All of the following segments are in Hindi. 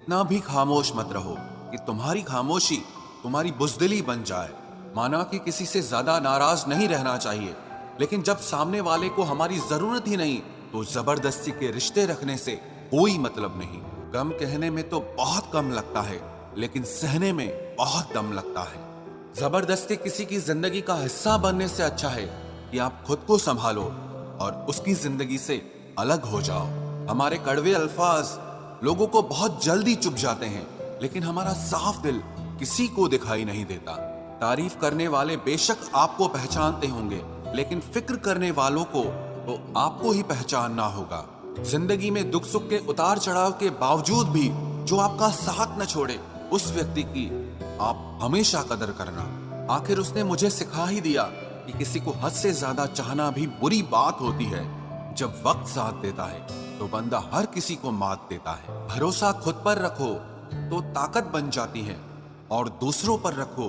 इतना भी खामोश मत रहो कि तुम्हारी खामोशी तुम्हारी बुज़दिली बन जाए। माना कि किसी से ज्यादा नाराज नहीं रहना चाहिए, लेकिन जब सामने वाले को हमारी जरूरत ही नहीं तो जबरदस्ती के रिश्ते रखने से कोई मतलब नहीं। गम कहने में तो बहुत कम लगता है, लेकिन सहने में बहुत दम लगता है। जबरदस्ती किसी की जिंदगी का हिस्सा बनने से अच्छा है कि आप खुद को संभालो और उसकी जिंदगी से अलग हो जाओ। हमारे कड़वे अल्फाज लोगों को बहुत जल्दी चुभ जाते हैं, लेकिन हमारा साफ दिल किसी को दिखाई नहीं देता। तारीफ करने वाले बेशक आपको पहचानते होंगे, लेकिन फिक्र करने वालों को तो आपको ही पहचानना होगा। जिंदगी में दुख सुख के उतार चढ़ाव के बावजूद भी जो आपका साथ न छोड़े, उस व्यक्ति की आप हमेशा कदर करना। आखिर उसने मुझे सिखा ही दिया कि किसी को हद से ज्यादा चाहना भी बुरी बात होती है। जब वक्त साथ देता है तो बंदा हर किसी को मात देता है। भरोसा खुद पर रखो तो ताकत बन जाती है, और दूसरों पर रखो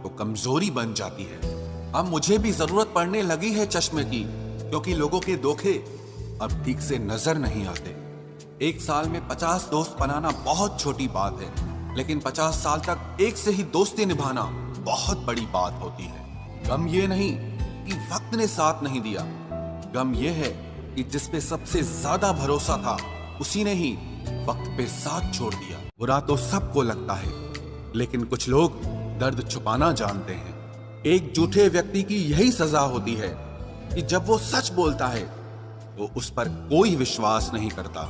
तो कमजोरी बन जाती है। अब मुझे भी जरूरत पड़ने लगी है चश्मे की, क्योंकि लोगों के धोखे अब ठीक से नजर नहीं आते। एक साल में 50 दोस्त बनाना बहुत छोटी बात है, लेकिन 50 साल तक एक से ही दोस्ती निभाना बहुत बड़ी बात होती है। गम ये नहीं कि वक्त ने साथ नहीं दिया, गम ये है कि जिस पे सबसे ज्यादा भरोसा था उसी ने ही वक्त पे साथ छोड़ दिया। बुरा तो सबको लगता है, लेकिन कुछ लोग दर्द छुपाना जानते हैं। एक झूठे व्यक्ति की यही सजा होती है कि जब वो सच बोलता है तो उस पर कोई विश्वास नहीं करता।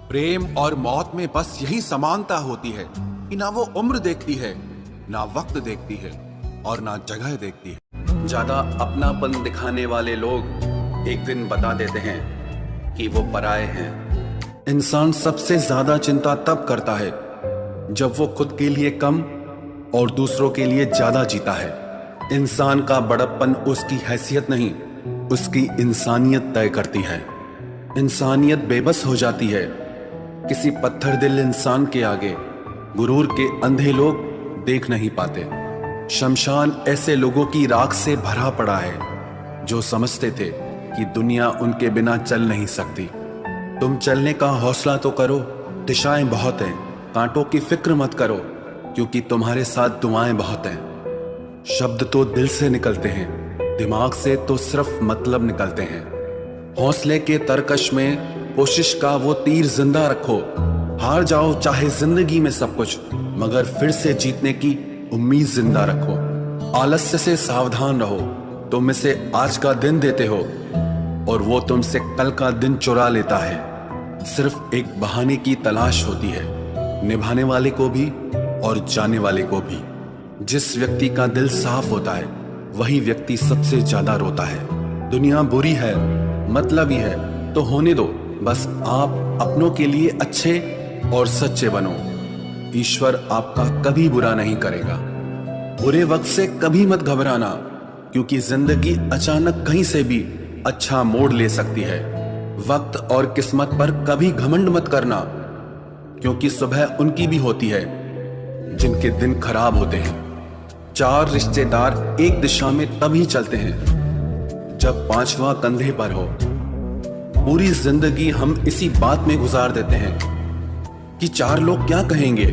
प्रेम और मौत में बस यही समानता होती है कि ना वो उम्र देखती है, ना वक्त देखती है, और ना जगह देखती है। ज्यादा अपनापन दिखाने वाले लोग एक दिन बता देते हैं कि वो पराये हैं। इंसान सबसे ज्यादा चिंता तब करता है जब वो खुद के लिए कम और दूसरों के लिए ज्यादा जीता है। इंसान का बड़प्पन उसकी हैसियत नहीं, उसकी इंसानियत तय करती है। इंसानियत बेबस हो जाती है किसी पत्थर दिल इंसान के आगे। गुरूर के अंधे लोग देख नहीं पाते। शमशान ऐसे लोगों की राख से भरा पड़ा है जो समझते थे कि दुनिया उनके बिना चल नहीं सकती। तुम चलने का हौसला तो करो, दिशाएं बहुत हैं। कांटों की फिक्र मत करो, क्योंकि तुम्हारे साथ दुआएं बहुत हैं। शब्द तो दिल से निकलते हैं, दिमाग से तो सिर्फ मतलब निकलते हैं। हौसले के तरकश में कोशिश का वो तीर जिंदा रखो। हार जाओ चाहे जिंदगी में सब कुछ, मगर फिर से जीतने की उम्मीद जिंदा रखो। आलस्य से सावधान रहो, तुम इसे आज का दिन देते हो और वो तुमसे कल का दिन चुरा लेता है। सिर्फ एक बहाने की तलाश होती है, निभाने वाले को भी और जाने वाले को भी। जिस व्यक्ति का दिल साफ होता है वही व्यक्ति सबसे ज्यादा रोता है। दुनिया बुरी है, मतलबी है तो होने दो, बस आप अपनों के लिए अच्छे और सच्चे बनो। ईश्वर आपका कभी बुरा नहीं करेगा। बुरे वक्त से कभी मत घबराना, क्योंकि जिंदगी अचानक कहीं से भी अच्छा मोड़ ले सकती है। वक्त और किस्मत पर कभी घमंड मत करना, क्योंकि सुबह उनकी भी होती है जिनके दिन खराब होते हैं। 4 रिश्तेदार एक दिशा में तभी चलते हैं जब 5वां कंधे पर हो। पूरी जिंदगी हम इसी बात में गुजार देते हैं कि 4 लोग क्या कहेंगे,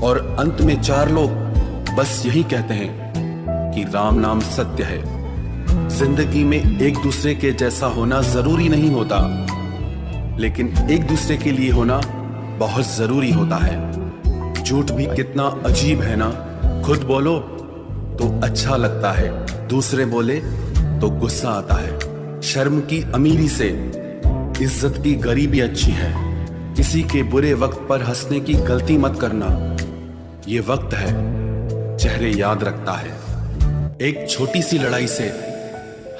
और अंत में 4 लोग बस यही कहते हैं कि राम नाम सत्य है। जिंदगी में एक दूसरे के जैसा होना जरूरी नहीं होता, लेकिन एक दूसरे के लिए होना बहुत जरूरी होता है। झूठ भी कितना अजीब है ना। खुद बोलो तो अच्छा लगता है, दूसरे बोले तो गुस्सा आता है। शर्म की अमीरी से इज्जत की गरीबी अच्छी है। किसी के बुरे वक्त पर हंसने की गलती मत करना। ये वक्त है, चेहरे याद रखता है। एक छोटी सी लड़ाई से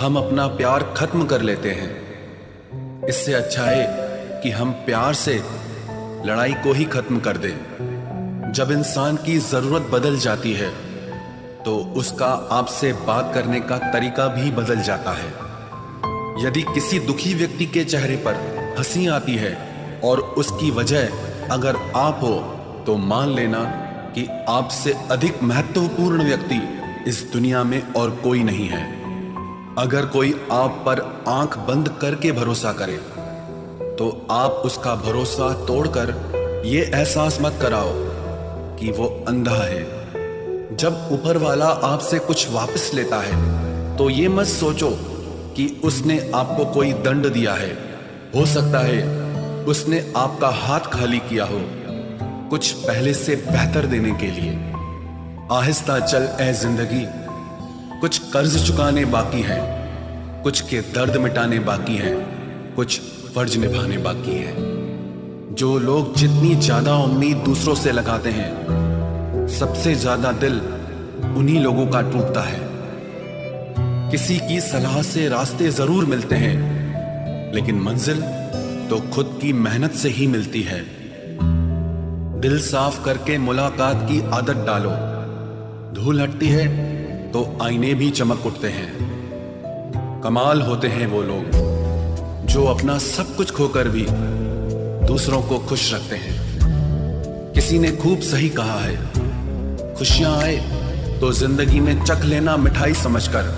हम अपना प्यार खत्म कर लेते हैं। इससे अच्छा है कि हम प्यार से लड़ाई को ही खत्म कर दें। जब इंसान की जरूरत बदल जाती है तो उसका आपसे बात करने का तरीका भी बदल जाता है। यदि किसी दुखी व्यक्ति के चेहरे पर हंसी आती है और उसकी वजह अगर आप हो, तो मान लेना कि आपसे अधिक महत्वपूर्ण व्यक्ति इस दुनिया में और कोई नहीं है। अगर कोई आप पर आंख बंद करके भरोसा करे तो आप उसका भरोसा तोड़कर ये एहसास मत कराओ कि वो अंधा है। जब ऊपर वाला आपसे कुछ वापस लेता है तो ये मत सोचो कि उसने आपको कोई दंड दिया है। हो सकता है उसने आपका हाथ खाली किया हो, कुछ पहले से बेहतर देने के लिए। आहिस्ता चल ए जिंदगी, कुछ कर्ज चुकाने बाकी हैं, कुछ के दर्द मिटाने बाकी हैं, कुछ फर्ज निभाने बाकी हैं। जो लोग जितनी ज्यादा उम्मीद दूसरों से लगाते हैं, सबसे ज्यादा दिल उन्हीं लोगों का टूटता है। किसी की सलाह से रास्ते जरूर मिलते हैं, लेकिन मंजिल तो खुद की मेहनत से ही मिलती है। दिल साफ करके मुलाकात की आदत डालो। धूल हटती है तो आईने भी चमक उठते हैं। कमाल होते हैं वो लोग जो अपना सब कुछ खोकर भी दूसरों को खुश रखते हैं। किसी ने खूब सही कहा है, खुशियां आए तो जिंदगी में चख लेना मिठाई समझकर,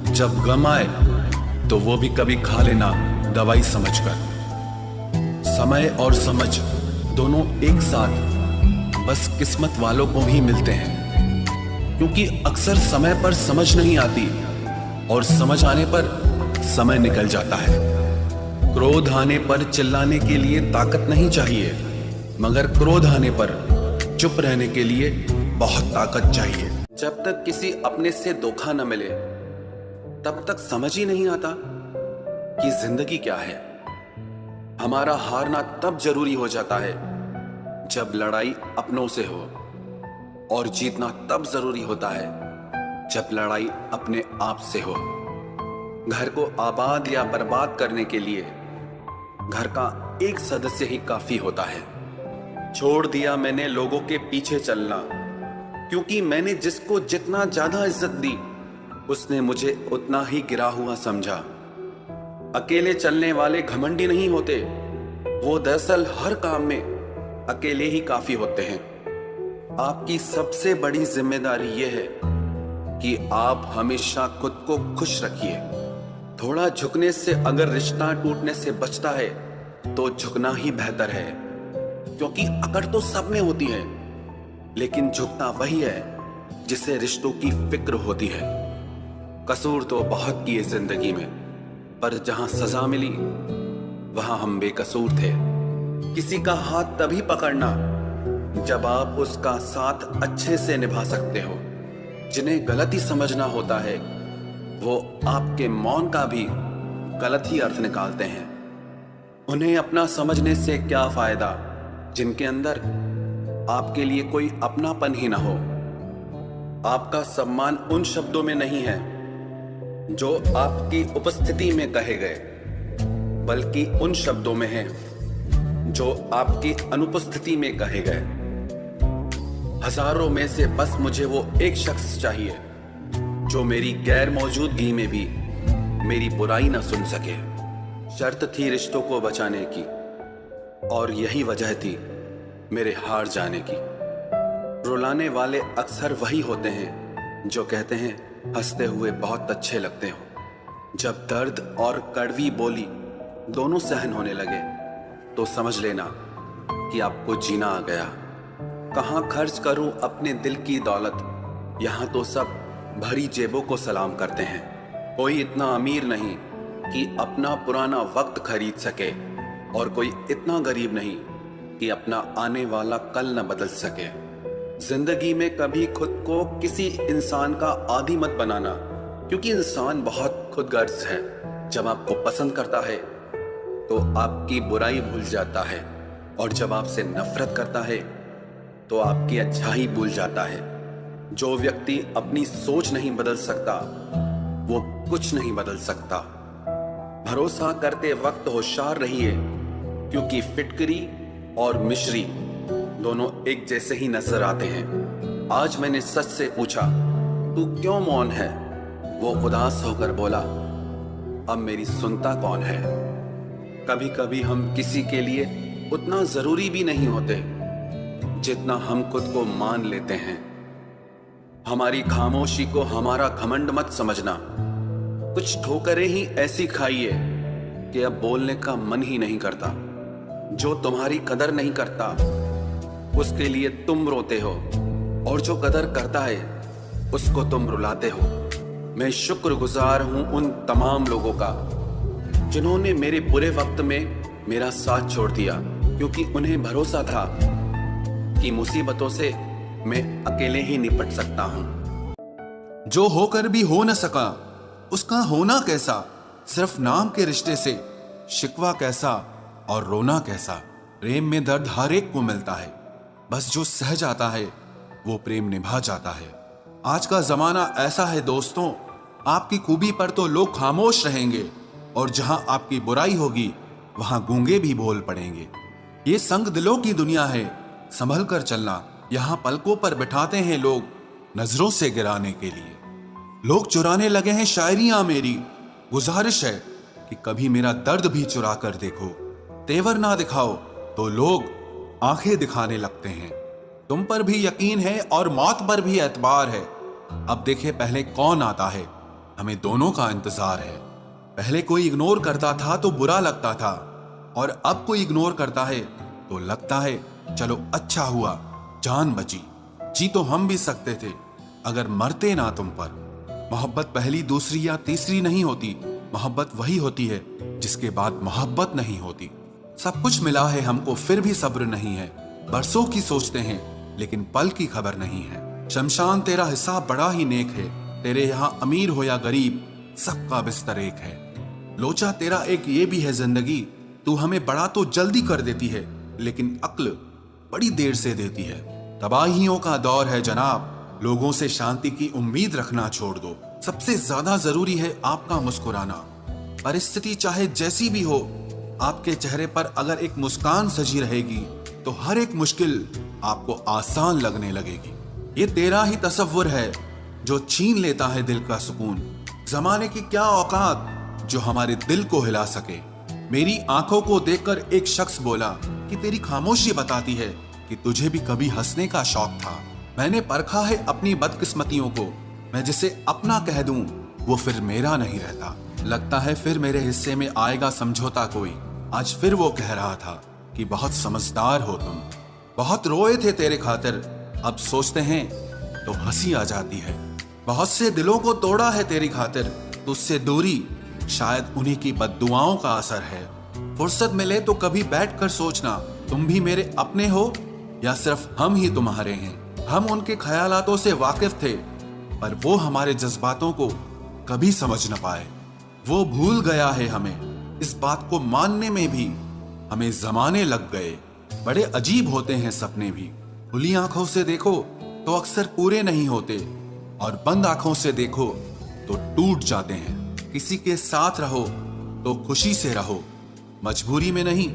जब गम आए तो वो भी कभी खा लेना दवाई समझकर। समय और समझ दोनों एक साथ बस किस्मत वालों को ही मिलते हैं, क्योंकि अक्सर समय पर समझ नहीं आती और समझ आने पर समय निकल जाता है। क्रोध आने पर चिल्लाने के लिए ताकत नहीं चाहिए, मगर क्रोध आने पर चुप रहने के लिए बहुत ताकत चाहिए। जब तक किसी अपने से धोखा न मिले तब तक समझ ही नहीं आता कि जिंदगी क्या है। हमारा हारना तब जरूरी हो जाता है जब लड़ाई अपनों से हो, और जीतना तब जरूरी होता है जब लड़ाई अपने आप से हो। घर को आबाद या बर्बाद करने के लिए घर का एक सदस्य ही काफी होता है। छोड़ दिया मैंने लोगों के पीछे चलना, क्योंकि मैंने जिसको जितना ज्यादा इज्जत दी उसने मुझे उतना ही गिरा हुआ समझा। अकेले चलने वाले घमंडी नहीं होते, वो दरअसल हर काम में अकेले ही काफी होते हैं। आपकी सबसे बड़ी जिम्मेदारी यह है कि आप हमेशा खुद को खुश रखिए। थोड़ा झुकने से अगर रिश्ता टूटने से बचता है तो झुकना ही बेहतर है, क्योंकि अकड़ तो सब में होती है, लेकिन झुकना वही है जिसे रिश्तों की फिक्र होती है। कसूर तो बहुत किए जिंदगी में, पर जहां सजा मिली वहां हम बेकसूर थे। किसी का हाथ तभी पकड़ना जब आप उसका साथ अच्छे से निभा सकते हो। जिन्हें गलत ही समझना होता है वो आपके मौन का भी गलत ही अर्थ निकालते हैं। उन्हें अपना समझने से क्या फायदा जिनके अंदर आपके लिए कोई अपनापन ही ना हो। आपका सम्मान उन शब्दों में नहीं है जो आपकी उपस्थिति में कहे गए, बल्कि उन शब्दों में है जो आपकी अनुपस्थिति में कहे गए। हजारों में से बस मुझे वो एक शख्स चाहिए जो मेरी गैर मौजूदगी में भी मेरी बुराई ना सुन सके। शर्त थी रिश्तों को बचाने की, और यही वजह थी मेरे हार जाने की। रुलाने वाले अक्सर वही होते हैं जो कहते हैं हंसते हुए बहुत अच्छे लगते हो। जब दर्द और कड़वी बोली दोनों सहन होने लगे तो समझ लेना कि आपको जीना आ गया। कहाँ खर्च करूं अपने दिल की दौलत, यहाँ तो सब भरी जेबों को सलाम करते हैं। कोई इतना अमीर नहीं कि अपना पुराना वक्त खरीद सके, और कोई इतना गरीब नहीं कि अपना आने वाला कल न बदल सके। जिंदगी में कभी खुद को किसी इंसान का आदी मत बनाना, क्योंकि इंसान बहुत खुदगर्ज है। जब आपको पसंद करता है तो आपकी बुराई भूल जाता है, और जब आपसे नफरत करता है तो आपकी अच्छाई भूल जाता है। जो व्यक्ति अपनी सोच नहीं बदल सकता वो कुछ नहीं बदल सकता। भरोसा करते वक्त होशियार रहिए, क्योंकि फिटकरी और मिश्री दोनों एक जैसे ही नजर आते हैं। आज मैंने सच से पूछा, तू क्यों मौन है? वो उदास होकर बोला, अब मेरी सुनता कौन है? कभी कभी हम किसी के लिए उतना जरूरी भी नहीं होते जितना हम खुद को मान लेते हैं। हमारी खामोशी को हमारा घमंड मत समझना। कुछ ठोकरें ही ऐसी खाइए कि अब बोलने का मन ही नहीं करता। जो तुम्हारी कदर नहीं करता उसके लिए तुम रोते हो, और जो कदर करता है उसको तुम रुलाते हो। मैं शुक्रगुजार हूं उन तमाम लोगों का जिन्होंने मेरे बुरे वक्त में मेरा साथ छोड़ दिया, क्योंकि उन्हें भरोसा था कि मुसीबतों से मैं अकेले ही निपट सकता हूं। जो होकर भी हो न सका उसका होना कैसा, सिर्फ नाम के रिश्ते से शिकवा कैसा और रोना कैसा। प्रेम में दर्द हर एक को मिलता है, बस जो सह जाता है वो प्रेम निभा जाता है। आज का जमाना ऐसा है दोस्तों, आपकी खूबी पर तो लोग खामोश रहेंगे, और जहां आपकी बुराई होगी वहां गूंगे भी बोल पड़ेंगे। ये संग दिलों की दुनिया है, संभल कर चलना। यहां पलकों पर बिठाते हैं लोग नजरों से गिराने के लिए। लोग चुराने लगे हैं शायरियां मेरी, गुजारिश है कि कभी मेरा दर्द भी चुरा कर देखो। तेवर ना दिखाओ तो लोग आंखें दिखाने लगते हैं। तुम पर भी यकीन है और मौत पर भी एतबार है। अब देखे पहले कौन आता है, हमें दोनों का इंतजार है। पहले कोई इग्नोर करता था तो बुरा लगता था, और अब कोई इग्नोर करता है तो लगता है चलो अच्छा हुआ जान बची। जी तो हम भी सकते थे अगर मरते ना तुम पर। मोहब्बत पहली दूसरी या तीसरी नहीं होती, मोहब्बत वही होती है जिसके बाद मोहब्बत नहीं होती। सब कुछ मिला है हमको फिर भी सब्र नहीं है। बरसों की सोचते हैं लेकिन पल की खबर नहीं है। शमशान तेरा हिसाब बड़ा ही नेक है, तेरे यहाँ अमीर हो या गरीब सबका बिस्तर एक है। लोचा तेरा एक ये भी है जिंदगी, तू हमें बड़ा तो जल्दी कर देती है लेकिन अक्ल बड़ी देर से देती है। तबाहियों का दौर है जनाब, लोगों से शांति की उम्मीद रखना छोड़ दो। सबसे ज्यादा जरूरी है आपका मुस्कुराना। परिस्थिति चाहे जैसी भी हो, आपके चेहरे पर अगर एक मुस्कान सजी रहेगी तो हर एक मुश्किल आपको आसान लगने लगेगी। ये तेरा ही तसव्वुर है जो छीन लेता है दिल का सुकून। जमाने की क्या औकात जो हमारे दिल को हिला सके। मेरी आंखों को देखकर एक शख्स बोला कि तेरी खामोशी बताती है कि तुझे भी कभी हंसने का शौक था। मैंने परखा है अपनी बदकिस्मतियों को, मैं जिसे अपना कह दूं वो फिर मेरा नहीं रहता। लगता है फिर मेरे हिस्से में आएगा समझौता कोई। आज फिर वो कह रहा था कि बहुत समझदार हो तुम, बहुत रोए थे तेरे खातिर, अब सोचते हैं तो हंसी आ जाती है। बहुत से दिलों को तोड़ा है तेरी खातिर, तुझसे दूरी शायद उन्हीं की बद्दुआओं का असर है। फुर्सत मिले तो कभी बैठकर सोचना, तुम भी मेरे अपने हो या सिर्फ हम ही तुम्हारे हैं। हम उनके ख्यालातों से वाकिफ थे, पर वो हमारे जज्बातों को कभी समझ न पाए। वो भूल गया है हमें, इस बात को मानने में भी हमें जमाने लग गए। बड़े अजीब होते हैं सपने भी, खुली आंखों से देखो तो अक्सर पूरे नहीं होते, और बंद आंखों से देखो तो टूट जाते हैं। किसी के साथ रहो तो खुशी से रहो, मजबूरी में नहीं।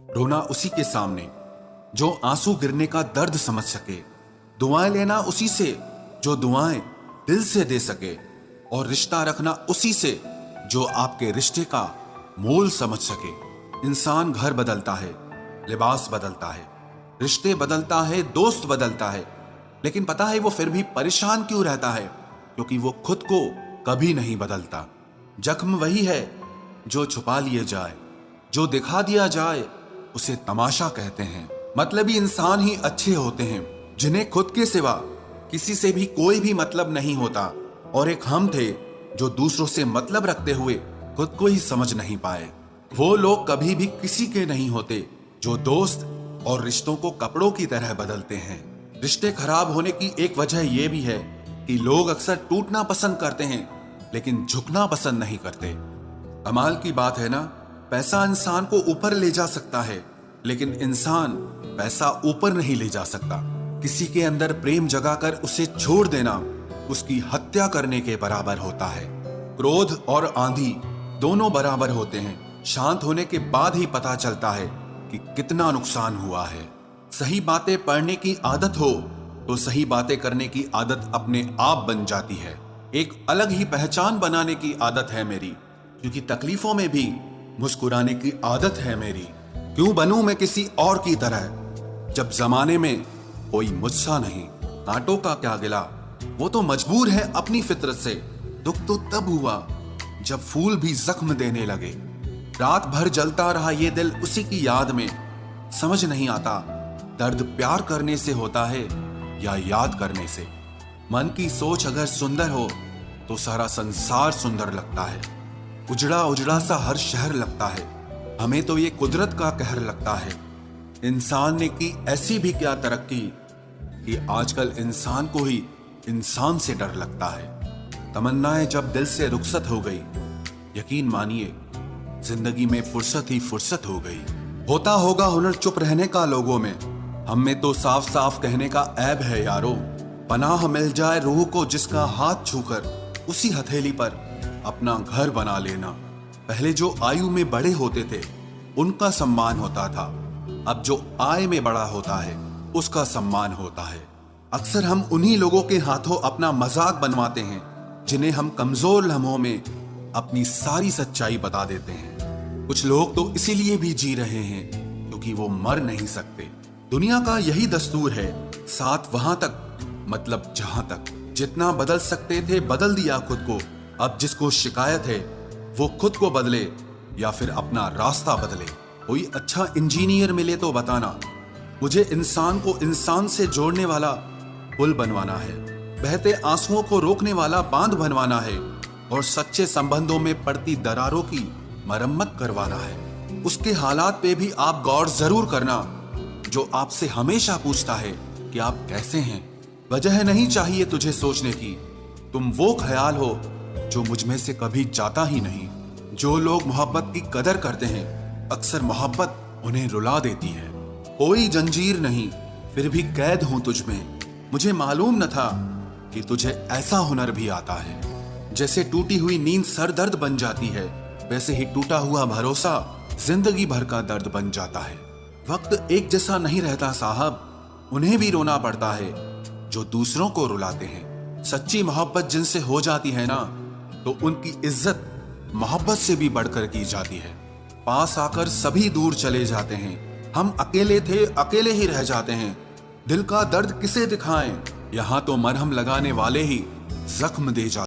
रोना उसी के सामने जो आंसू गिरने का दर्द समझ सके, दुआएं लेना उसी से जो दुआएं दिल से दे सके, और रिश्ता रखना उसी से जो आपके रिश्ते का मोल समझ सके। इंसान घर बदलता है, लिबास बदलता है, रिश्ते बदलता है, दोस्त बदलता है, लेकिन पता है वो फिर भी परेशान क्यों रहता है? क्योंकि वो खुद को कभी नहीं बदलता। जख्म वही है जो छुपा लिए जाए, जो दिखा दिया जाए उसे तमाशा कहते हैं। मतलबी इंसान ही अच्छे होते हैं जिन्हें खुद के सिवा किसी से भी कोई भी मतलब नहीं होता, और एक हम थे जो दूसरों से मतलब रखते हुए खुद को ही समझ नहीं पाए। वो लोग कभी भी किसी के नहीं होते जो दोस्त और रिश्तों को कपड़ों की तरह बदलते हैं। रिश्ते खराब होने की एक वजह यह भी है कि लोग अक्सर टूटना पसंद करते हैं लेकिन झुकना पसंद नहीं करते। कमाल की बात है ना, पैसा इंसान को ऊपर ले जा सकता है, लेकिन इंसान पैसा ऊपर नहीं ले जा सकता। किसी के अंदर प्रेम जगाकर उसे छोड़ देना उसकी हत्या करने के बराबर होता है। क्रोध और आंधी दोनों बराबर होते हैं, शांत होने के बाद ही पता चलता है कि कितना नुकसान हुआ है। सही बातें पढ़ने की आदत हो तो सही बातें करने की आदत अपने आप बन जाती है। एक अलग ही पहचान बनाने की आदत है मेरी, क्योंकि तकलीफों में भी मुस्कुराने की आदत है मेरी। क्यों बनूं मैं किसी और की तरह जब जमाने में कोई मुझसा नहीं। कांटों का क्या गिला, वो तो मजबूर है अपनी फितरत से। दुख तो तब हुआ जब फूल भी जख्म देने लगे। रात भर जलता रहा ये दिल उसी की याद में। समझ नहीं आता दर्द प्यार करने से होता है या याद करने से। मन की सोच अगर सुंदर हो तो सारा संसार सुंदर लगता है। उजड़ा उजड़ा सा हर शहर लगता है। हमें तो ये कुदरत का कहर लगता है। इंसान ने की ऐसी भी क्या तरक्की कि आजकल इंसान को ही इंसान से डर लगता है। तमन्नाएं जब दिल से रुखसत हो गई, यकीन मानिए जिंदगी में फुर्सत ही फुर्सत हो गई। होता होगा हुनर चुप रहने का लोगों में, हम में तो साफ साफ कहने का ऐब है यारो। पनाह मिल जाए रूह को जिसका हाथ छूकर उसी हथेली पर अपना घर बना लेना। पहले जो आयु में बड़े होते थे उनका सम्मान होता था, अब जो आय में बड़ा होता है उसका सम्मान होता है। अक्सर हम उन्हीं लोगों के हाथों अपना मजाक बनवाते हैं जिन्हें हम कमजोर लम्हों में अपनी सारी सच्चाई बता देते हैं। कुछ लोग तो इसीलिए भी जी रहे हैं क्योंकि वो मर नहीं सकते। दुनिया का यही दस्तूर है, साथ वहां तक मतलब जहां तक। जितना बदल सकते थे बदल दिया खुद को। अब जिसको शिकायत है वो खुद को बदले या फिर अपना रास्ता बदले। कोई अच्छा इंजीनियर मिले तो बताना, मुझे इंसान को इंसान से जोड़ने वाला पुल बनवाना है। बहते आंसुओं को रोकने वाला बांध बनवाना है और सच्चे संबंधों में पड़ती दरारों की मरम्मत करवाना है। उसके हालात पे भी आप गौर जरूर करना जो आपसे हमेशा पूछता है कि आप कैसे हैं। वजह नहीं चाहिए तुझे सोचने की, तुम वो ख्याल हो जो मुझ में से कभी जाता ही नहीं। जो लोग मोहब्बत की कदर करते हैं अक्सर मोहब्बत उन्हें रुला देती है। कोई जंजीर नहीं फिर भी कैद हूं तुझ में। मुझे मालूम न था कि तुझे ऐसा हुनर भी आता है। जैसे टूटी हुई नींद सर दर्द बन जाती है, वैसे ही टूटा हुआ भरोसा जिंदगी भर का दर्द बन जाता है। वक्त एक जैसा नहीं रहता साहब, उन्हें भी रोना पड़ता है जो दूसरों को रुलाते हैं। सच्ची मोहब्बत जिनसे हो जाती है ना तो उनकी इज्जत मोहब्बत से भी बढ़कर की जाती है। पास आकर सभी दूर चले जाते हैं, हम अकेले थे अकेले ही रह जाते हैं। दिल का दर्द किसे दिखाएं, यहाँ तो मरहम लगाने वाले ही जख्म दे जाते हैं।